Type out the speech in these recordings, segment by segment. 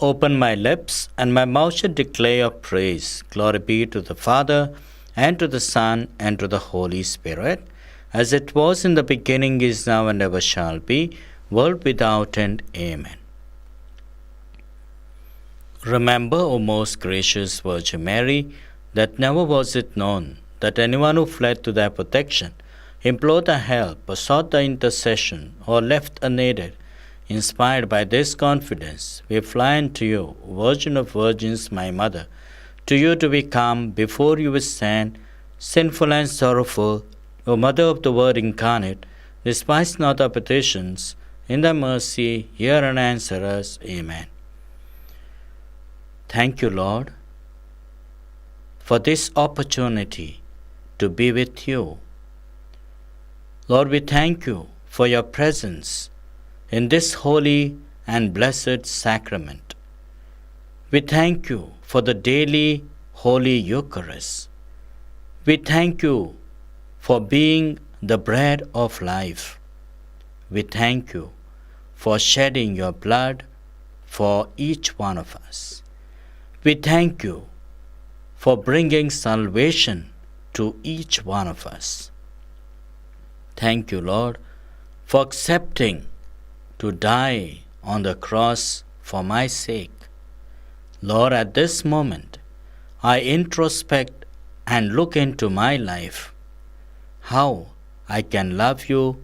open my lips, and my mouth shall declare your praise. Glory be to the Father, and to the Son, and to the Holy Spirit, as it was in the beginning, is now, and ever shall be, world without end. Amen. Remember, O most gracious Virgin Mary, that never was it known that anyone who fled to thy protection, implored thy help, or sought thy intercession, or left unaided, inspired by this confidence, we fly unto you, Virgin of Virgins, my Mother. To you do we come, before you we stand, sinful and sorrowful. O Mother of the Word incarnate, despise not our petitions. In thy mercy, hear and answer us. Amen. Thank you, Lord, for this opportunity to be with you. Lord, we thank you for your presence in this holy and blessed sacrament. We thank you for the daily Holy Eucharist. We thank you for being the bread of life. We thank you for shedding your blood for each one of us. We thank you for bringing salvation to each one of us. Thank you, Lord, for accepting to die on the cross for my sake. Lord, at this moment, I introspect and look into my life, how I can love you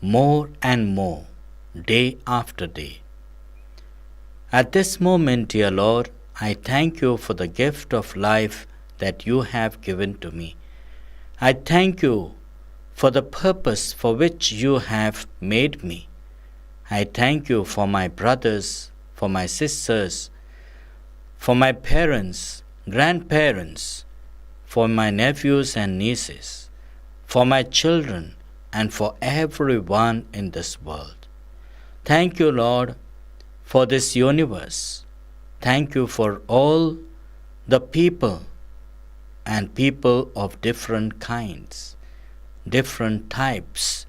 more and more, day after day. At this moment, dear Lord, I thank you for the gift of life that you have given to me. I thank you for the purpose for which you have made me. I thank you for my brothers, for my sisters, for my parents, grandparents, for my nephews and nieces, for my children, and for everyone in this world. Thank you, Lord, for this universe. Thank you for all the people and people of different kinds, different types,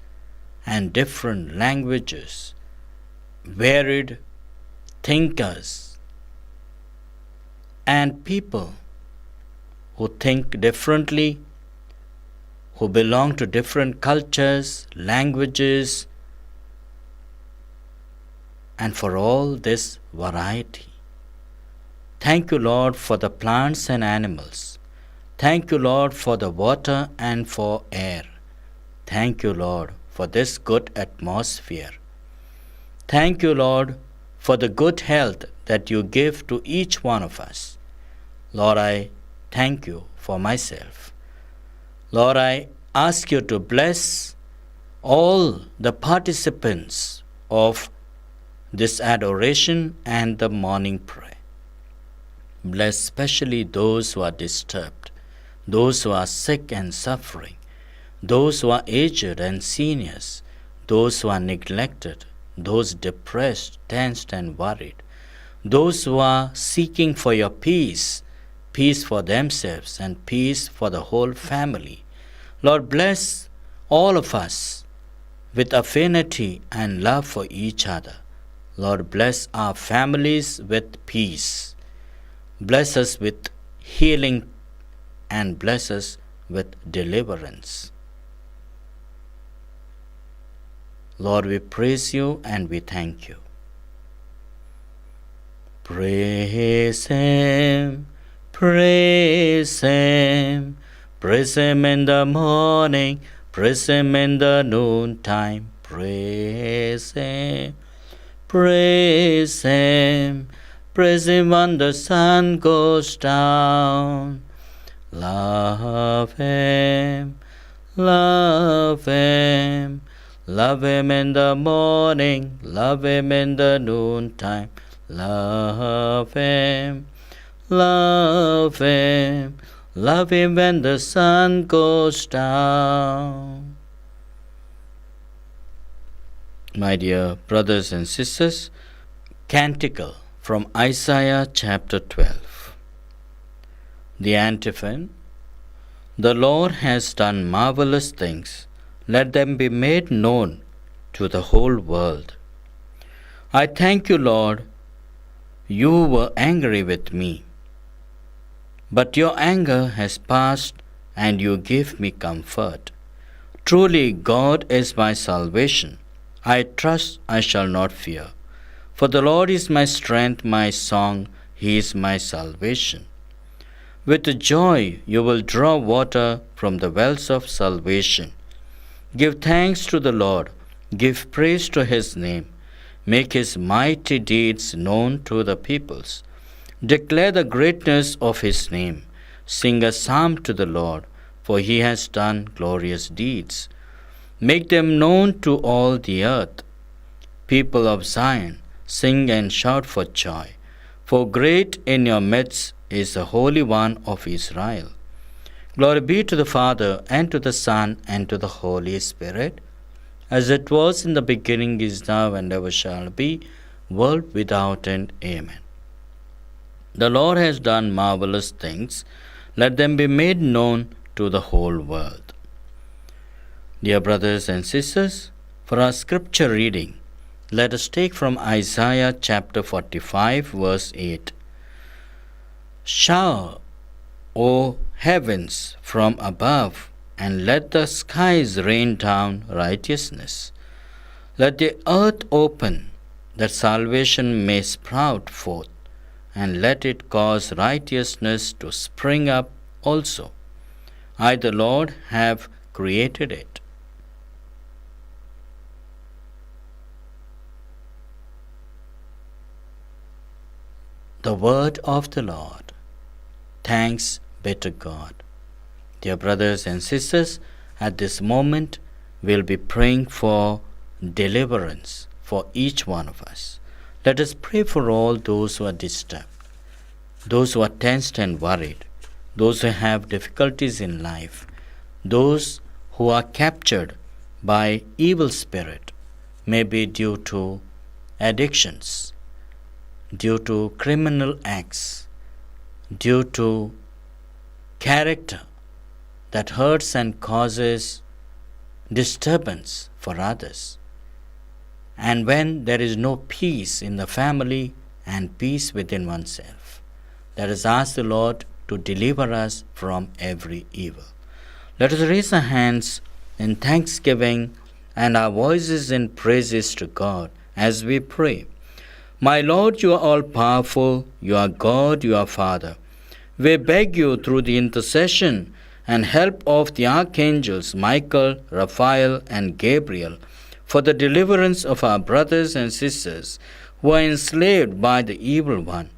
and different languages, varied thinkers, and people who think differently, who belong to different cultures, languages, and for all this variety. Thank you, Lord, for the plants and animals. Thank you, Lord, for the water and for air. Thank you, Lord, for this good atmosphere. Thank you, Lord, for the good health that you give to each one of us. Lord, I thank you for myself. Lord, I ask you to bless all the participants of this adoration and the morning prayer. Bless especially those who are disturbed, those who are sick and suffering, those who are aged and seniors, those who are neglected, those depressed, tensed, and worried, those who are seeking for your peace, peace for themselves and peace for the whole family. Lord, bless all of us with affinity and love for each other. Lord, bless our families with peace. Bless us with healing and bless us with deliverance. Lord, we praise you and we thank you. Praise Him, praise Him, praise Him in the morning, praise Him in the noontime, praise Him, praise Him, praise Him when the sun goes down. Love Him, love Him, love Him in the morning, love Him in the noontime, love Him, love Him, love Him when the sun goes down. My dear brothers and sisters, Canticle from Isaiah chapter 12. The antiphon: The Lord has done marvelous things, let them be made known to the whole world. I thank you, Lord. you were angry with me. But your anger has passed, and you give me comfort. Truly, God is my salvation. I trust I shall not fear. For the Lord is my strength, my song, He is my salvation. With joy you will draw water from the wells of salvation. Give thanks to the Lord, give praise to His name. Make His mighty deeds known to the peoples. Declare the greatness of His name. Sing a psalm to the Lord, for He has done glorious deeds. Make them known to all the earth. People of Zion, sing and shout for joy, for great in your midst is the Holy One of Israel. Glory be to the Father, and to the Son, and to the Holy Spirit, as it was in the beginning, is now, and ever shall be, world without end. Amen. The Lord has done marvelous things. Let them be made known to the whole world. Dear brothers and sisters, for our scripture reading, let us take from Isaiah chapter 45, verse 8. Shower, O heavens, from above, and let the skies rain down righteousness. Let the earth open, that salvation may sprout forth, and let it cause righteousness to spring up also. I, the Lord, have created it. The word of the Lord. Thanks be to God. Dear brothers and sisters, at this moment we'll be praying for deliverance for each one of us. Let us pray for all those who are disturbed, those who are tensed and worried, those who have difficulties in life, those who are captured by evil spirit, maybe due to addictions, due to criminal acts, due to character that hurts and causes disturbance for others. And when there is no peace in the family and peace within oneself, let us ask the Lord to deliver us from every evil. Let us raise our hands in thanksgiving and our voices in praises to God as we pray. My Lord, you are all-powerful, you are God, you are Father. We beg you through the intercession and help of the archangels Michael, Raphael, and Gabriel for the deliverance of our brothers and sisters who are enslaved by the evil one.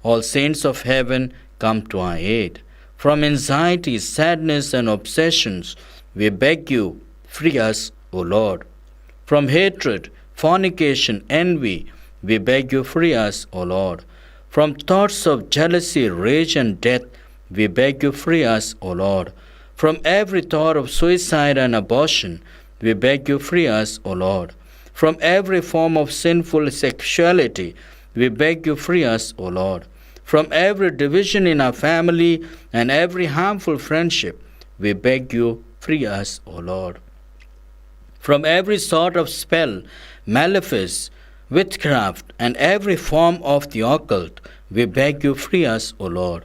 All saints of heaven, come to our aid. From anxiety, sadness, and obsessions, we beg you, free us, O Lord. From hatred, fornication, envy, we beg you, free us, O Lord. From thoughts of jealousy, rage, and death, we beg you, free us, O Lord. From every thought of suicide and abortion, we beg you, free us, O Lord. From every form of sinful sexuality, we beg you, free us, O Lord. From every division in our family and every harmful friendship, we beg you, free us, O Lord. From every sort of spell, malefice, witchcraft, and every form of the occult, we beg you, free us, O Lord.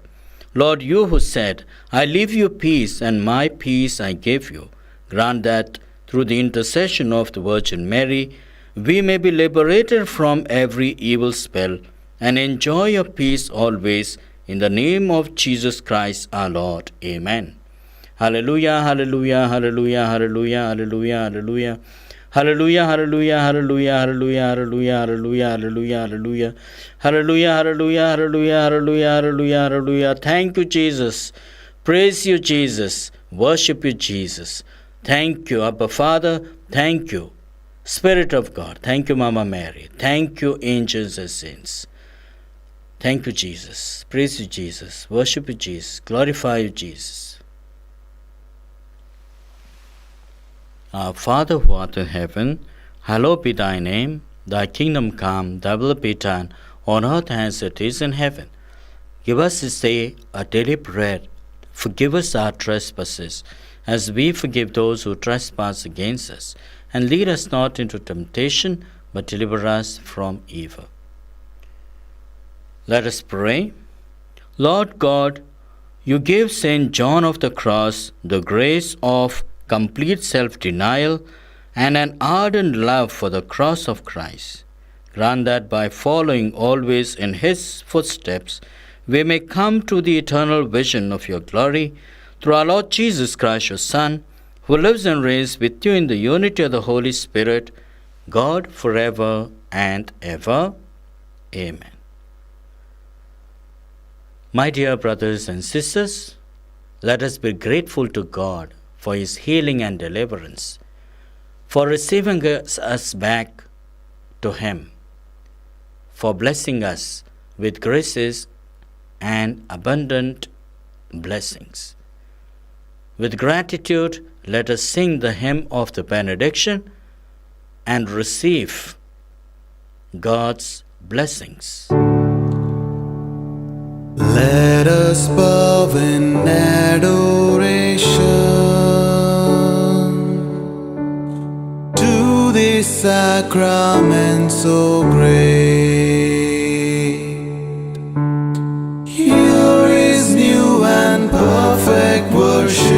Lord, you who said, I leave you peace, and my peace I give you, grant that through the intercession of the Virgin Mary, we may be liberated from every evil spell and enjoy your peace always, in the name of Jesus Christ our Lord. Amen. Hallelujah, hallelujah, hallelujah, hallelujah, hallelujah, hallelujah. Hallelujah, hallelujah, hallelujah, hallelujah, hallelujah, hallelujah, hallelujah, hallelujah. Hallelujah, hallelujah, hallelujah, hallelujah, hallelujah, hallelujah. Thank you, Jesus. Praise you, Jesus. Worship you, Jesus. Thank you, Abba Father. Thank you, Spirit of God. Thank you, Mama Mary. Thank you, angels and saints. Thank you, Jesus. Praise you, Jesus. Worship you, Jesus. Glorify you, Jesus. Our Father who art in heaven, hallowed be thy name. Thy kingdom come, thy will be done, on earth as it is in heaven. Give us this day our daily bread. Forgive us our trespasses, as we forgive those who trespass against us. And lead us not into temptation, but deliver us from evil. Let us pray. Lord God, you gave St. John of the Cross the grace of complete self-denial and an ardent love for the cross of Christ. Grant that by following always in his footsteps, we may come to the eternal vision of your glory through our Lord Jesus Christ, your Son, who lives and reigns with you in the unity of the Holy Spirit, God forever and ever. Amen. My dear brothers and sisters, let us be grateful to God for his healing and deliverance, for receiving us back to him, for blessing us with graces and abundant blessings. With gratitude, let us sing the hymn of the Benediction and receive God's blessings. Let us bow in adoration to this sacrament so great. Here is new and perfect worship.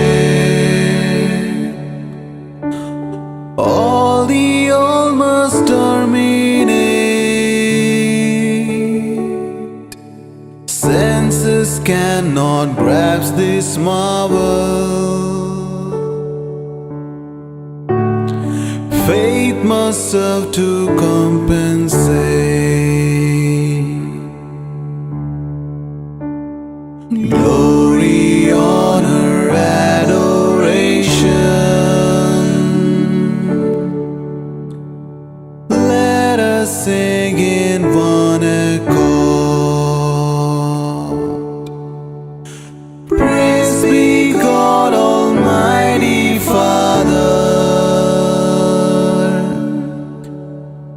All the all must terminate. Senses cannot grasp this marvel. Faith must serve to compensate. Glory, honor, adoration. Let us sing in one accord. Praise be God Almighty Father.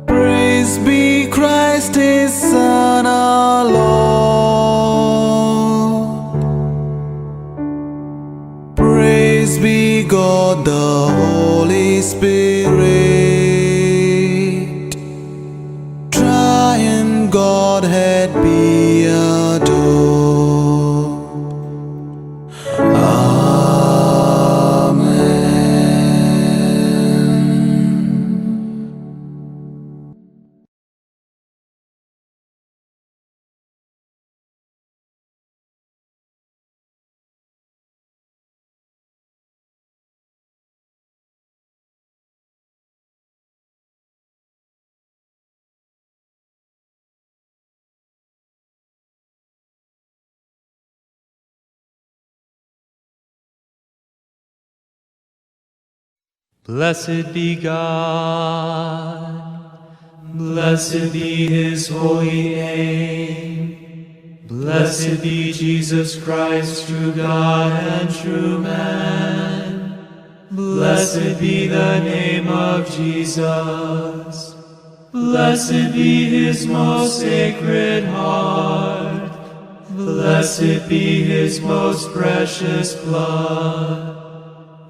Praise be Christ His Son our Lord. Praise be God the Holy Spirit. Triune Godhead be adored. Amen. Blessed be God, blessed be his holy name, blessed be Jesus Christ, true God and true man, blessed be the name of Jesus, blessed be his most sacred heart, blessed be his most precious blood.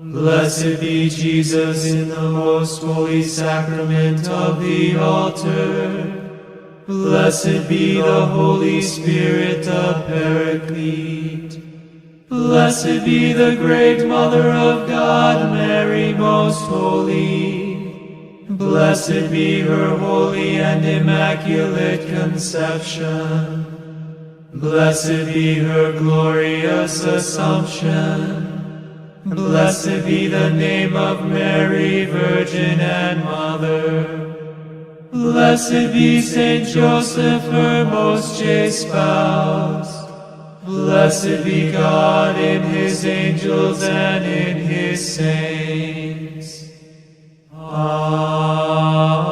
Blessed be Jesus in the most holy sacrament of the altar. Blessed be the Holy Spirit, the Paraclete. Blessed be the great Mother of God, Mary most holy. Blessed be her holy and immaculate conception. Blessed be her glorious assumption. Blessed be the name of Mary, Virgin and Mother. Blessed be Saint Joseph, her most chaste spouse. Blessed be God in his angels and in his saints. Amen.